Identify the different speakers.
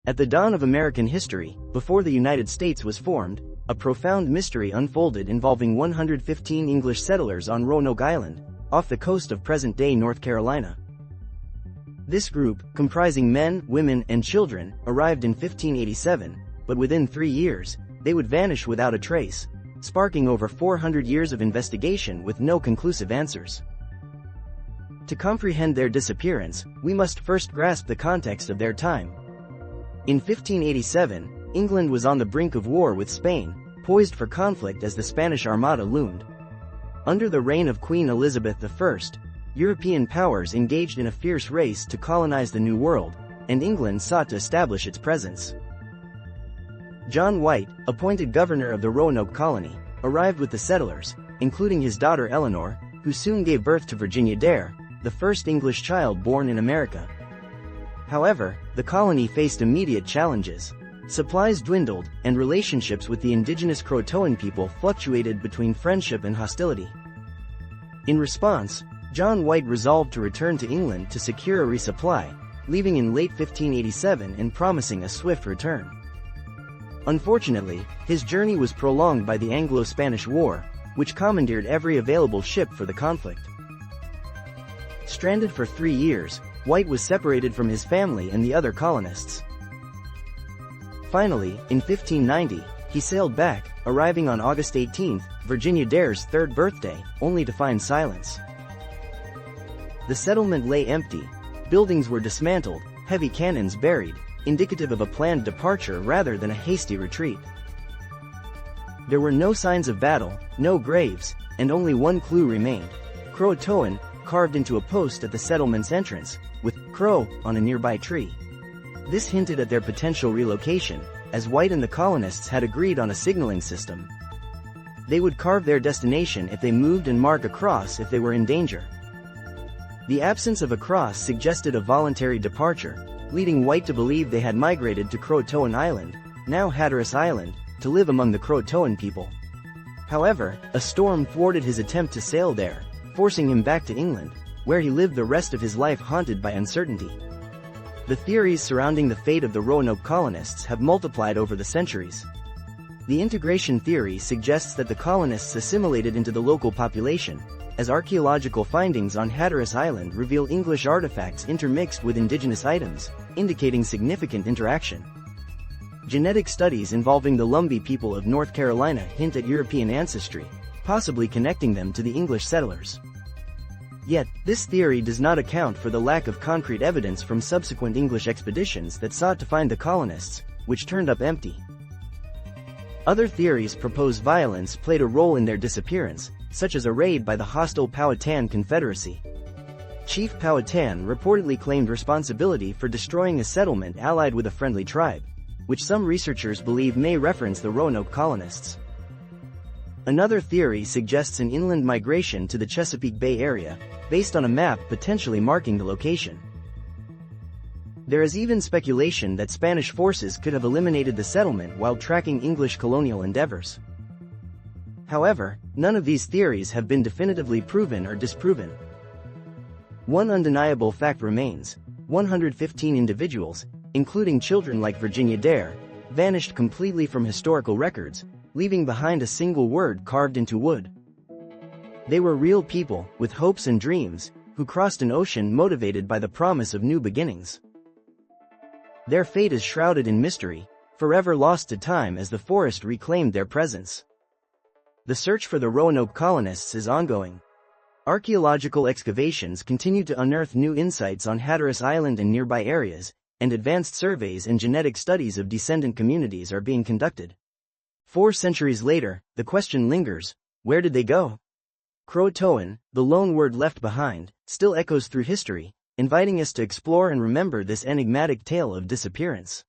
Speaker 1: At the dawn of American history, before the United States was formed, a profound mystery unfolded involving 115 English settlers on Roanoke Island, off the coast of present-day North Carolina. This group, comprising men, women, and children, arrived in 1587, but within 3 years, they would vanish without a trace, sparking over 400 years of investigation with no conclusive answers. To comprehend their disappearance, we must first grasp the context of their time. In 1587, England was on the brink of war with Spain, poised for conflict as the Spanish Armada loomed. Under the reign of Queen Elizabeth I, European powers engaged in a fierce race to colonize the New World, and England sought to establish its presence. John White, appointed governor of the Roanoke Colony, arrived with the settlers, including his daughter Eleanor, who soon gave birth to Virginia Dare, the first English child born in America. However, the colony faced immediate challenges. Supplies dwindled, and relationships with the indigenous CROATOAN people fluctuated between friendship and hostility. In response, John White resolved to return to England to secure a resupply, leaving in late 1587 and promising a swift return. Unfortunately, his journey was prolonged by the Anglo-Spanish War, which commandeered every available ship for the conflict. Stranded for 3 years, White was separated from his family and the other colonists. Finally, in 1590, he sailed back, arriving on August 18, Virginia Dare's 3rd birthday, only to find silence. The settlement lay empty, buildings were dismantled, heavy cannons buried, indicative of a planned departure rather than a hasty retreat. There were no signs of battle, no graves, and only one clue remained: CROATOAN, carved into a post at the settlement's entrance, with "Crow" on a nearby tree. This hinted at their potential relocation, as White and the colonists had agreed on a signaling system. They would carve their destination if they moved and mark a cross if they were in danger. The absence of a cross suggested a voluntary departure, leading White to believe they had migrated to CROATOAN Island, now Hatteras Island, to live among the CROATOAN people. However, a storm thwarted his attempt to sail there, forcing him back to England, where he lived the rest of his life haunted by uncertainty. The theories surrounding the fate of the Roanoke colonists have multiplied over the centuries. The integration theory suggests that the colonists assimilated into the local population, as archaeological findings on Hatteras Island reveal English artifacts intermixed with indigenous items, indicating significant interaction. Genetic studies involving the Lumbee people of North Carolina hint at European ancestry, possibly connecting them to the English settlers. Yet, this theory does not account for the lack of concrete evidence from subsequent English expeditions that sought to find the colonists, which turned up empty. Other theories propose violence played a role in their disappearance, such as a raid by the hostile Powhatan Confederacy. Chief Powhatan reportedly claimed responsibility for destroying a settlement allied with a friendly tribe, which some researchers believe may reference the Roanoke colonists. Another theory suggests an inland migration to the Chesapeake Bay area, based on a map potentially marking the location. There is even speculation that Spanish forces could have eliminated the settlement while tracking English colonial endeavors. However, none of these theories have been definitively proven or disproven. One undeniable fact remains: 115 individuals, including children like Virginia Dare, vanished completely from historical records, leaving behind a single word carved into wood. They were real people, with hopes and dreams, who crossed an ocean motivated by the promise of new beginnings. Their fate is shrouded in mystery, forever lost to time as the forest reclaimed their presence. The search for the Roanoke colonists is ongoing. Archaeological excavations continue to unearth new insights on Hatteras Island and nearby areas, and advanced surveys and genetic studies of descendant communities are being conducted. 4 centuries later, the question lingers: where did they go? CROATOAN, the lone word left behind, still echoes through history, inviting us to explore and remember this enigmatic tale of disappearance.